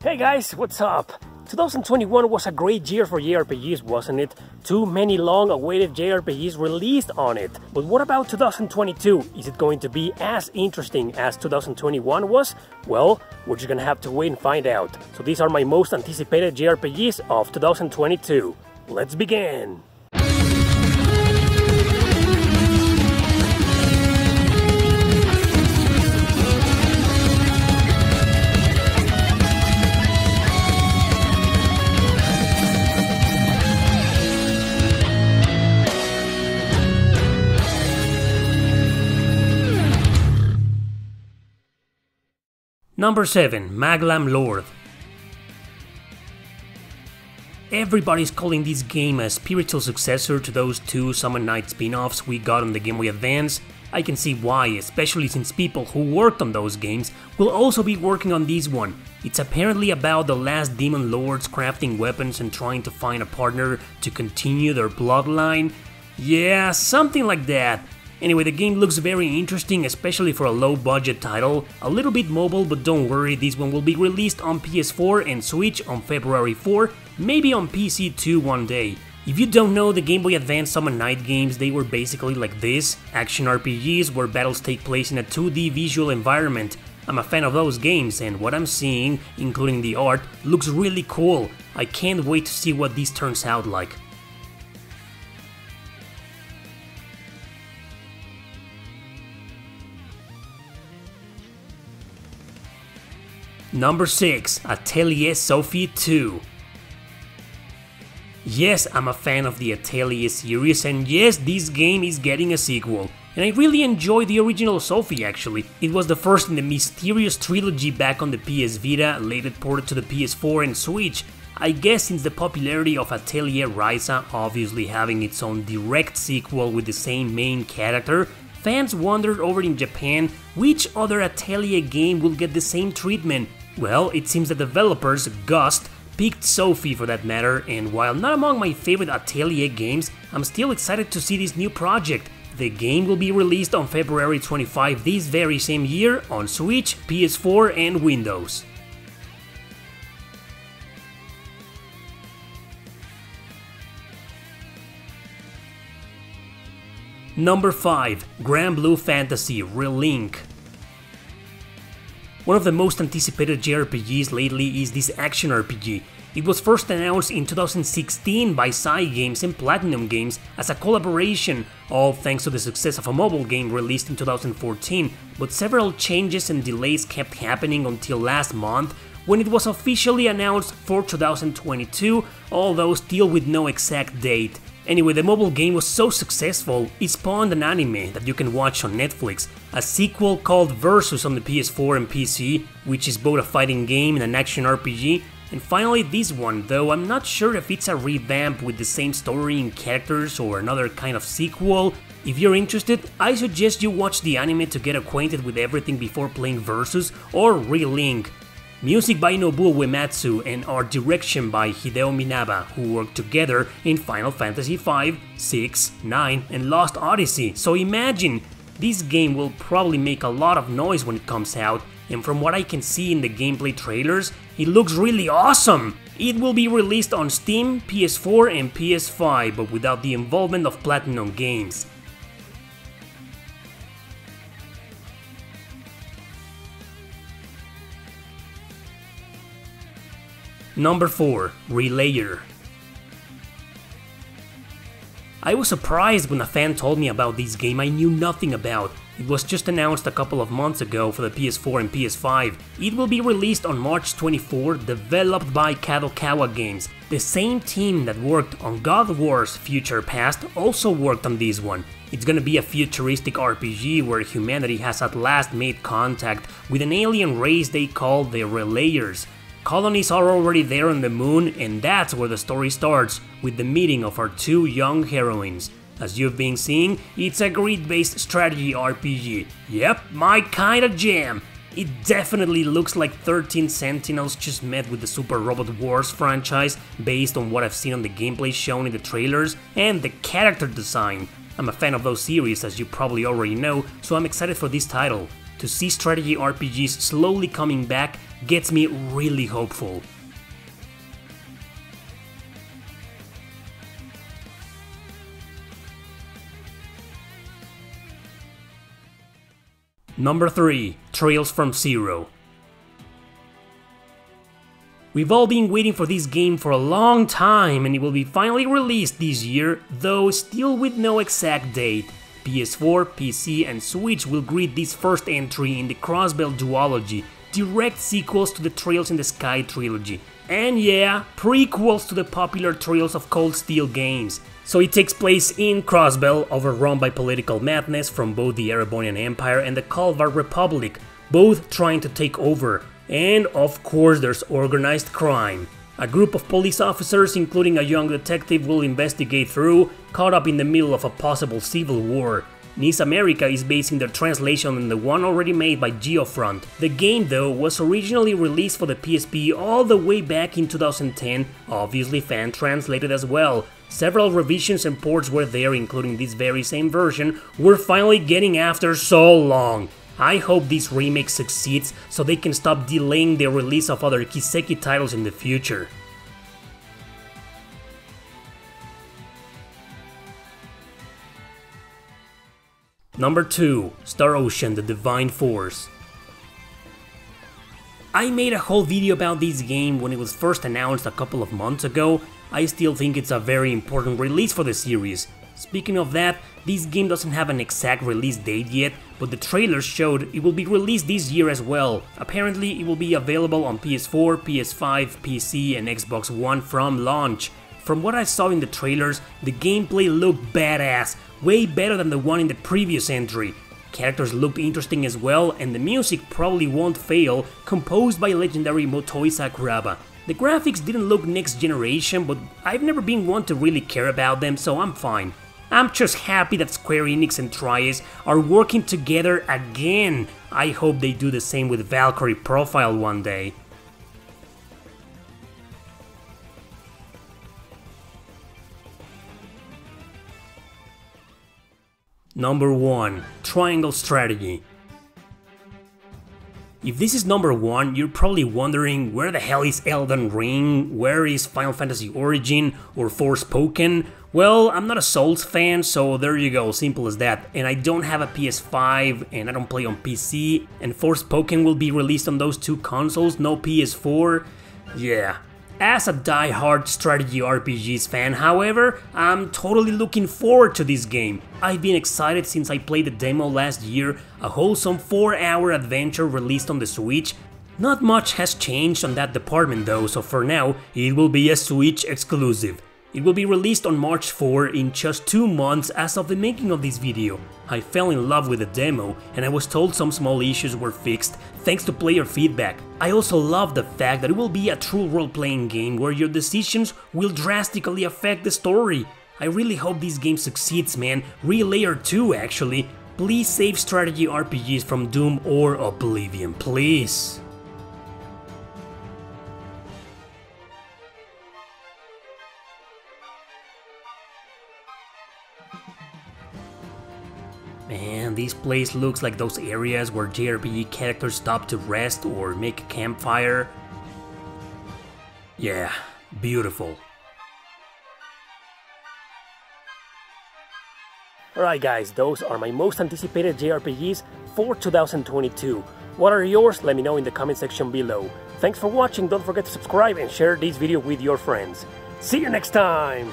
Hey guys, what's up? 2021 was a great year for JRPGs, wasn't it? Too many long-awaited JRPGs released on it. But what about 2022? Is it going to be as interesting as 2021 was? Well, we're just gonna have to wait and find out. So these are my most anticipated JRPGs of 2022. Let's begin! Number 7. Magmalord. Everybody's calling this game a spiritual successor to those two Summon Night spin-offs we got on the Game Boy Advance. I can see why, especially since people who worked on those games will also be working on this one. It's apparently about the last demon lords crafting weapons and trying to find a partner to continue their bloodline. Yeah, something like that. Anyway, the game looks very interesting, especially for a low-budget title. A little bit mobile, but don't worry, this one will be released on PS4 and Switch on February 4, maybe on PC too one day. If you don't know the Game Boy Advance Summon Night games, they were basically like this, action RPGs where battles take place in a 2D visual environment. I'm a fan of those games, and what I'm seeing, including the art, looks really cool. I can't wait to see what this turns out like. Number 6. Atelier Sophie II. Yes, I'm a fan of the Atelier series, and yes, this game is getting a sequel. And I really enjoy the original Sophie actually. It was the first in the Mysterious trilogy back on the PS Vita, later ported to the PS4 and Switch. I guess since the popularity of Atelier Ryza obviously having its own direct sequel with the same main character, fans wondered over in Japan which other Atelier game will get the same treatment. Well, it seems the developers, Gust, picked Sophie for that matter, and while not among my favorite Atelier games, I'm still excited to see this new project. The game will be released on February 25 this very same year on Switch, PS4 and Windows. Number 5. Granblue Fantasy Relink. One of the most anticipated JRPGs lately is this action RPG. It was first announced in 2016 by Cygames and Platinum Games as a collaboration, all thanks to the success of a mobile game released in 2014, but several changes and delays kept happening until last month, when it was officially announced for 2022, although still with no exact date. Anyway, the mobile game was so successful, it spawned an anime that you can watch on Netflix, a sequel called Versus on the PS4 and PC, which is both a fighting game and an action RPG, and finally this one, though I'm not sure if it's a revamp with the same story and characters or another kind of sequel. If you're interested, I suggest you watch the anime to get acquainted with everything before playing Versus or Relink. Music by Nobuo Uematsu and art direction by Hideo Minaba, who worked together in Final Fantasy V, 6, 9 and Lost Odyssey, so imagine! This game will probably make a lot of noise when it comes out, and from what I can see in the gameplay trailers, it looks really awesome! It will be released on Steam, PS4 and PS5, but without the involvement of Platinum Games. Number 4. Relayer. I was surprised when a fan told me about this game I knew nothing about. It was just announced a couple of months ago for the PS4 and PS5. It will be released on March 24, developed by Kadokawa Games. The same team that worked on God Wars Future Past also worked on this one. It's gonna be a futuristic RPG where humanity has at last made contact with an alien race they call the Relayers. Colonies are already there on the moon, and that's where the story starts, with the meeting of our two young heroines. As you've been seeing, it's a grid-based strategy RPG. Yep, my kinda jam! It definitely looks like 13 Sentinels just met with the Super Robot Wars franchise, based on what I've seen on the gameplay shown in the trailers, and the character design. I'm a fan of those series, as you probably already know, so I'm excited for this title. To see strategy RPGs slowly coming back gets me really hopeful. Number 3. Trails from Zero. We've all been waiting for this game for a long time, and it will be finally released this year, though still with no exact date. PS4, PC and Switch will greet this first entry in the Crossbell duology, direct sequels to the Trails in the Sky trilogy, and yeah, prequels to the popular Trails of Cold Steel games. So it takes place in Crossbell, overrun by political madness from both the Erebonian Empire and the Kalvar Republic, both trying to take over. And of course there's organized crime. A group of police officers, including a young detective, will investigate through, caught up in the middle of a possible civil war. NIS America is basing their translation on the one already made by Geofront. The game though was originally released for the PSP all the way back in 2010, obviously fan translated as well. Several revisions and ports were there, including this very same version, we're finally getting after so long. I hope this remake succeeds so they can stop delaying the release of other Kiseki titles in the future. Number 2. Star Ocean: The Divine Force. I made a whole video about this game when it was first announced a couple of months ago. I still think it's a very important release for the series. Speaking of that, this game doesn't have an exact release date yet, but the trailers showed it will be released this year as well. Apparently it will be available on PS4, PS5, PC and Xbox One from launch. From what I saw in the trailers, the gameplay looked badass, way better than the one in the previous entry. Characters looked interesting as well, and the music probably won't fail, composed by legendary Motoi Sakuraba. The graphics didn't look next generation, but I've never been one to really care about them, so I'm fine. I'm just happy that Square Enix and Tri-Ace are working together again. I hope they do the same with Valkyrie Profile one day. Number 1. Triangle Strategy. If this is number 1, you're probably wondering where the hell is Elden Ring, where is Final Fantasy Origin or Forspoken? Well, I'm not a Souls fan, so there you go, simple as that. And I don't have a PS5 and I don't play on PC, and Forspoken will be released on those two consoles, no PS4. Yeah. As a die-hard strategy RPGs fan, however, I'm totally looking forward to this game. I've been excited since I played the demo last year, a wholesome 4-hour adventure released on the Switch. Not much has changed on that department though, so for now, it will be a Switch exclusive. It will be released on March 4 in just 2 months as of the making of this video. I fell in love with the demo and I was told some small issues were fixed thanks to player feedback. I also love the fact that it will be a true role-playing game where your decisions will drastically affect the story. I really hope this game succeeds, man. Relayer 2 actually. Please save strategy RPGs from Doom or Oblivion, please. Man, this place looks like those areas where JRPG characters stop to rest or make a campfire. Yeah, beautiful. Alright guys, those are my most anticipated JRPGs for 2022. What are yours? Let me know in the comment section below. Thanks for watching, don't forget to subscribe and share this video with your friends. See you next time!